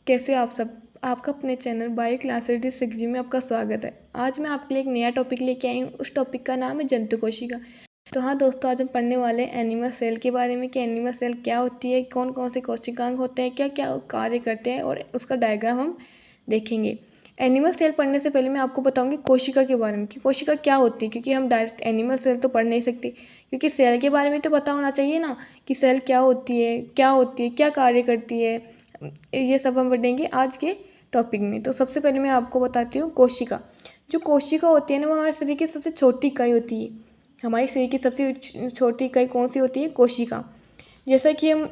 कैसे आप सब। आपका अपने चैनल बायो क्लासिटी 6G में आपका स्वागत है। आज मैं आपके लिए एक नया टॉपिक लेके आई हूँ। उस टॉपिक का नाम है जंतु कोशिका। तो हाँ दोस्तों, आज हम पढ़ने वाले हैं एनिमल सेल के बारे में कि एनिमल सेल क्या होती है, कौन कौन से कोशिकांग होते हैं, क्या क्या कार्य करते हैं और उसका डायग्राम हम देखेंगे। एनिमल सेल पढ़ने से पहले मैं आपको बताऊंगी कोशिका के बारे में कि कोशिका क्या होती है, क्योंकि हम डायरेक्ट एनिमल सेल तो पढ़ नहीं सकते, क्योंकि सेल के बारे में तो पता होना चाहिए ना कि सेल क्या होती है, क्या कार्य करती है। ये सब हम पढ़ेंगे आज के टॉपिक में। तो सबसे पहले मैं आपको बताती हूँ कोशिका। जो कोशिका होती है ना, वो हमारे शरीर की सबसे छोटी इकाई होती है। हमारे शरीर की सबसे छोटी इकाई कौन सी होती है? कोशिका। जैसा कि हम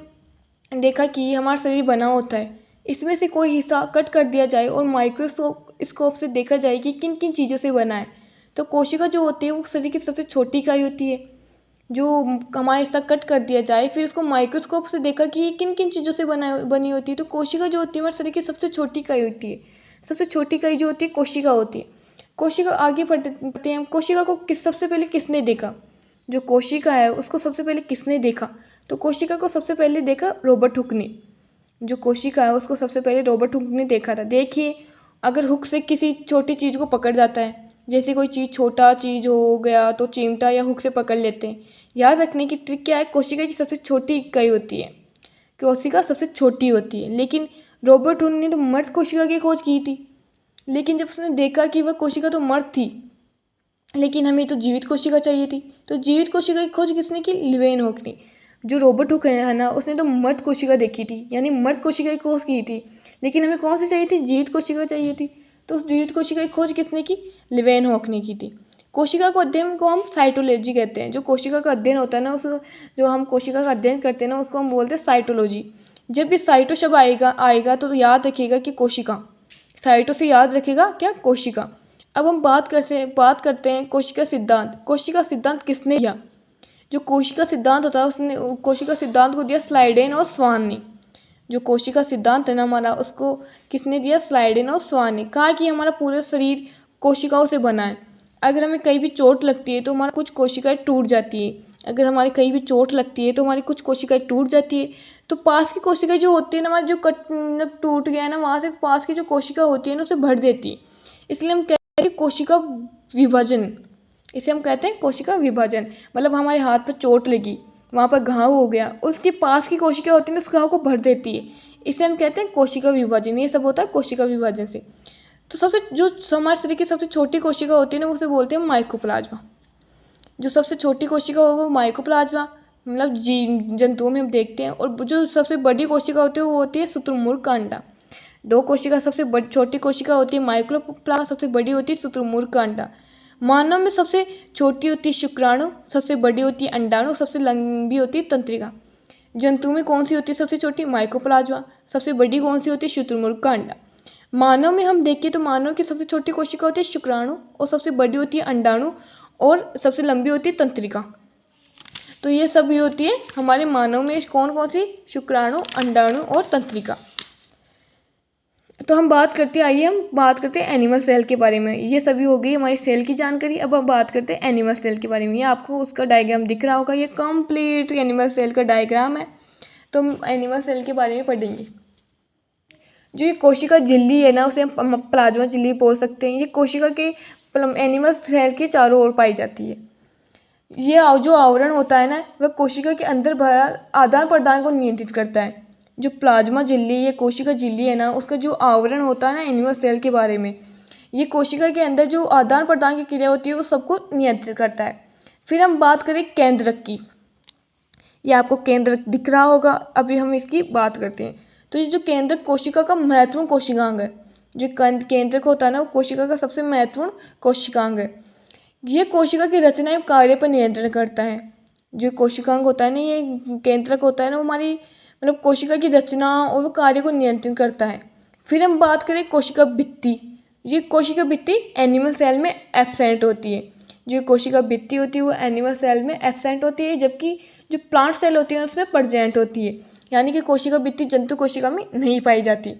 देखा कि हमारा शरीर बना होता है, इसमें से कोई हिस्सा कट कर दिया जाए और माइक्रोस्कोप से देखा जाए कि किन किन चीज़ों से बना है, तो कोशिका जो होती है वो शरीर की सबसे छोटी इकाई होती है। जो हमारा हिस्सा कट कर दिया जाए, फिर उसको माइक्रोस्कोप से देखा कि ये किन किन चीज़ों से बनी होती है, तो कोशिका जो होती है हमारे शरीर की सबसे छोटी इकाई होती है। सबसे छोटी इकाई जो होती है कोशिका होती है। कोशिका आगे बढ़ते हैं। कोशिका को सबसे पहले किसने देखा? जो कोशिका है उसको सबसे पहले किसने देखा? तो कोशिका को सबसे पहले देखा रॉबर्ट हुक ने। जो कोशिका है उसको सबसे पहले रॉबर्ट हुक ने देखा था। देखिए, अगर हुक से किसी छोटी चीज़ को पकड़ जाता है, जैसे कोई चीज़ छोटा चीज़ हो गया तो चिमटा या हुक से पकड़ लेते हैं। याद रखने की ट्रिक क्या है? कोशिका की सबसे छोटी इकाई होती है, कोशिका सबसे छोटी होती है। लेकिन रॉबर्ट हुक ने तो मर्द कोशिका की खोज की थी, लेकिन जब उसने देखा कि वह कोशिका तो मर्द थी, लेकिन हमें तो जीवित कोशिका चाहिए थी, तो जीवित कोशिका की खोज किसने की? लीवेनहॉक ने। जो रॉबर्ट हुक है ना, उसने तो मर्द कोशिका देखी थी, यानी मर्द कोशिका की खोज की थी, लेकिन हमें कौन सी चाहिए थी? जीवित कोशिका चाहिए थी। तो उस जीवित कोशिका की खोज किसने की? लीवेनहॉक ने की थी। कोशिका को अध्ययन को हम साइटोलॉजी कहते हैं। जो कोशिका का अध्ययन होता है ना, उस जो हम कोशिका का अध्ययन करते हैं ना, उसको हम बोलते हैं साइटोलॉजी। जब भी साइटो शब्द आएगा तो याद रखिएगा कि कोशिका। साइटो से याद रखिएगा क्या? कोशिका। अब हम बात करते हैं कोशिका सिद्धांत। कोशिका सिद्धांत किसने दिया? जो कोशिका सिद्धांत होता है उसने कोशिका सिद्धांत को दिया स्लाइडेन और स्वान ने। जो कोशिका सिद्धांत है ना हमारा, उसको किसने दिया? स्लाइडेन और स्वान ने। कहा कि हमारा पूरा शरीर कोशिकाओं से बना है। अगर हमें कहीं भी चोट लगती है तो हमारा कुछ कोशिकाएं टूट जाती है। अगर हमारे कहीं भी चोट लगती है तो हमारी कुछ कोशिकाएं टूट जाती है। तो पास की कोशिकाएं जो होती है ना, हमारी जो टूट गया है ना, वहाँ से पास की जो कोशिका होती है ना उसे भर देती है। इसलिए हम कहते हैं कोशिका विभाजन। इसे हम कहते हैं कोशिका विभाजन। मतलब हमारे हाथ पर चोट लगी, वहाँ पर घाव हो गया, उसके पास की कोशिका होती है ना उस घाव को भर देती है। इसे हम कहते हैं कोशिका विभाजन। ये सब होता है कोशिका विभाजन से। तो सबसे जो हमारे शरीर की सबसे छोटी कोशिका होती है ना, उसे बोलते हैं माइकोप्लाज्मा। जो सबसे छोटी कोशिका हो वो माइकोप्लाज्मा, मतलब जंतुओं में हम देखते हैं। और जो सबसे बड़ी कोशिका होती है वो होती है शुतुरमुर्ग का अंडा। दो कोशिका, सबसे छोटी कोशिका होती है माइक्रोप्लाज्मा, सबसे बड़ी होती है शुतुरमुर्ग का अंडा। मानव में सबसे छोटी होती है शुक्राणु, सबसे बड़ी होती है अंडाणु, सबसे लंबी होती है तंत्रिका। जंतु में कौन सी होती है सबसे छोटी? माइकोप्लाज्मा। सबसे बड़ी कौन सी होती है? शुतुरमुर्ग का अंडा। मानव में हम देखें तो मानव की सबसे छोटी कोशिका होती है शुक्राणु, और सबसे बड़ी होती है अंडाणु, और सबसे लंबी होती है तंत्रिका। तो ये सभी होती है हमारे मानव में कौन कौन सी? शुक्राणु, अंडाणु और तंत्रिका। तो हम आइए हम बात करते हैं एनिमल सेल के बारे में। ये सभी हो गई हमारी सेल की जानकारी। अब हम बात करते हैं एनिमल सेल के बारे में। ये आपको उसका डायग्राम दिख रहा होगा, ये कंप्लीट एनिमल सेल का डायग्राम है। तो हम एनिमल सेल के बारे में पढ़ेंगे। जो ये कोशिका झिल्ली है ना, उसे हम प्लाज्मा झिल्ली बोल सकते हैं। ये कोशिका के एनिमल सेल के चारों ओर पाई जाती है। ये जो आवरण होता है ना, वह कोशिका के अंदर भरा आदान प्रदान को नियंत्रित करता है। जो प्लाज्मा झिल्ली, ये कोशिका झिल्ली है ना, उसका जो आवरण होता है ना एनिमल सेल के बारे में, ये कोशिका के अंदर जो आदान प्रदान की क्रिया होती है उस सबको नियंत्रित करता है। फिर हम बात करें केंद्रक की। ये आपको केंद्रक दिख रहा होगा। अभी हम इसकी बात करते हैं। तो ये जो केंद्रक कोशिका का महत्वपूर्ण कोशिकांग है। जो केंद्रक होता है ना, वो कोशिका का सबसे महत्वपूर्ण कोशिकांग है। ये कोशिका की रचना एवं कार्य पर नियंत्रण करता है। जो कोशिकांग होता है ना, ये केंद्रक होता है ना, वो हमारी मतलब कोशिका की रचना और वो कार्य को नियंत्रित करता है। फिर हम बात करें कोशिका भित्ति। ये कोशिका भित्ति एनिमल सेल में एब्सेंट होती है। जो कोशिका भित्ति होती है वो एनिमल सेल में एब्सेंट होती है, जबकि जो प्लांट सेल होती है उसमें प्रेजेंट होती है। यानी कि कोशिका भित्ति जंतु कोशिका में नहीं पाई जाती।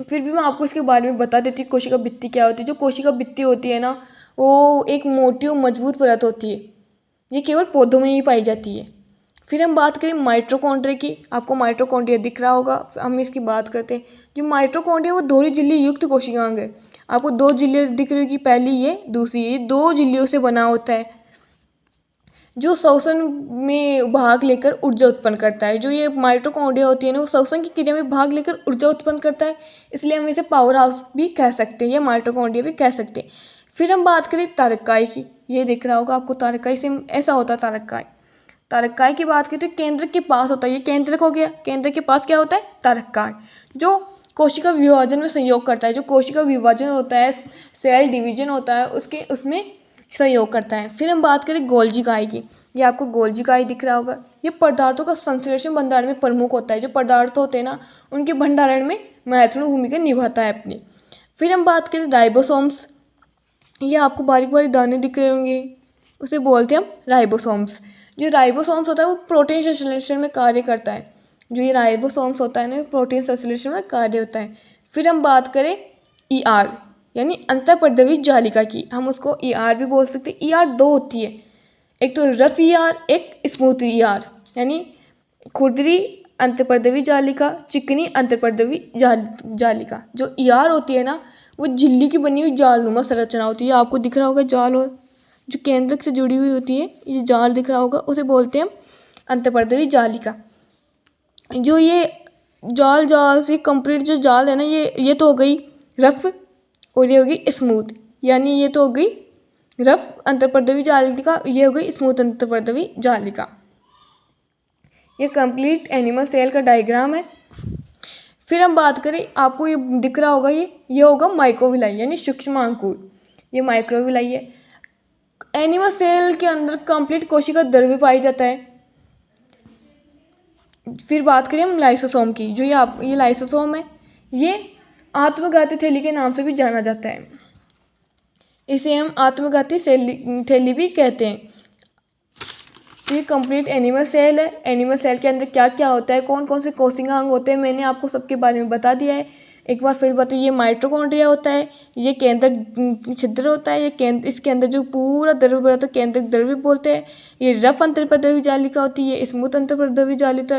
फिर भी मैं आपको इसके बारे में बता देती हूँ कोशिका भित्ति क्या होती है। जो कोशिका भित्ति होती है ना, वो एक मोटी और मजबूत परत होती है। ये केवल पौधों में ही पाई जाती है। फिर हम बात करें माइटोकॉन्ड्रिया की। आपको माइटोकॉन्ड्रिया दिख रहा होगा, हम इसकी बात करते हैं। जो माइटोकॉन्ड्रिया वो दोहरी झिल्ली युक्त कोशिकांग है। आपको 2 झिल्लियाँ दिख रही होगी, पहली ये, दूसरी ये, 2 झिल्लियों से बना होता है, जो श्वसन में भाग लेकर ऊर्जा उत्पन्न करता है। जो ये माइटोकॉन्ड्रिया होती है ना, वो श्वसन की क्रिया में भाग लेकर ऊर्जा उत्पन्न करता है, इसलिए हम इसे पावर हाउस भी कह सकते हैं या माइटोकॉन्ड्रिया भी कह सकते हैं। फिर हम बात करें तारककाय की। ये दिख रहा होगा आपको, तारककाय से ऐसा होता है तारककाय। तारककाय की बात करें तो केंद्र के पास होता है, ये केंद्रक हो गया, केंद्र के पास क्या होता है, तारककाय, जो कोशिका विभाजन में सहयोग करता है। जो कोशिका विभाजन होता है, सेल डिवीजन होता है, उसमें सहयोग करता है। फिर हम बात करें गोल्जी इकाई की। ये आपको गोल्जी इकाई दिख रहा होगा। ये पदार्थों का संश्लेषण भंडारण में प्रमुख होता है। जो पदार्थ होते हैं ना, उनके भंडारण में महत्वपूर्ण भूमिका निभाता है अपनी। फिर हम बात करें राइबोसोम्स। ये आपको बारीक बारीक दाने दिख रहे होंगे, उसे बोलते हैं हम राइबोसोम्स। जो राइबोसोम्स होता है वो प्रोटीन संश्लेषण में कार्य करता है। जो ये राइबोसोम्स होता है ना, प्रोटीन संश्लेषण में कार्य होता है। फिर हम बात करें ER यानी अंतःपरदवी जालिका की। हम उसको ER भी बोल सकते हैं। ER 2 होती है, एक तो रफ ER, एक स्मूथ ER, यानी खुरदरी अंतःपरदवी जालिका, चिकनी अंतःपरदवी जालिका। जो ER होती है ना, वो झिल्ली की बनी हुई जालनुमा संरचना होती है। आपको दिख रहा होगा जाल, और जो केंद्रक से जुड़ी हुई होती है, ये जाल दिख रहा होगा, उसे बोलते हैं अंतःपरदवी जालिका। जो ये जाल से कंप्लीट जो जाल है ना, ये तो हो गई रफ, और ये हो गई स्मूथ, यानी ये तो हो गई रफ अंतःपरदवी जालिका, ये हो गई स्मूथ अंतःपरदवी जालिका। ये कंप्लीट एनिमल सेल का डायग्राम है। फिर हम बात करें, आपको ये दिख रहा होगा, ये होगा माइक्रोविलाई यानी सूक्ष्म अंकुर। ये माइक्रोविलाई है। एनिमल सेल के अंदर कंप्लीट कोशिका द्रव्य पाई जाता है। फिर बात करें हम लाइसोसोम की। जो ये लाइसोसोम है, ये आत्मघाती थैली के नाम से भी जाना जाता है। इसे हम आत्मघाती थैली भी कहते हैं। ये कंप्लीट एनिमल सेल है। एनिमल सेल के अंदर क्या क्या होता है, कौन कौन से कोशिकांग होते हैं, मैंने आपको सबके बारे में बता दिया है। एक बार फिर बताइए, ये माइटोकॉन्ड्रिया होता है, ये केंद्रक छिद्र होता है, इसके अंदर जो पूरा द्रव्य भरा होता है केंद्रक द्रव्य बोलते हैं। ये रफ अंतःपरदवी जालिका होती है, स्मूथ अंतःपरदवी जालिका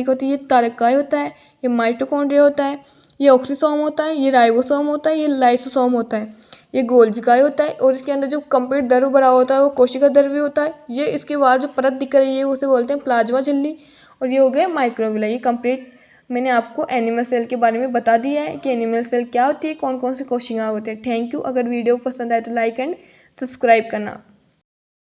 होती है, ये तारककाय होता है, ये माइटोकॉन्ड्रिया होता है, ये ऑक्सीसोम होता है, ये राइबोसोम होता है, ये लाइसोसोम होता है, ये गोल्जी इकाई होता है, और इसके अंदर जो कंप्लीट द्रव्य भरा होता है वो कोशिका द्रव्य होता है। ये इसके बाहर जो परत दिख रही है उसे बोलते हैं प्लाज्मा झिल्ली, और ये हो गया माइक्रोविलाई। ये कंप्लीट मैंने आपको एनिमल सेल के बारे में बता दिया है कि एनिमल सेल क्या होती है, कौन कौन सी कोशिकाएं होती है। Thank you. अगर वीडियो पसंद आए तो लाइक एंड सब्सक्राइब करना।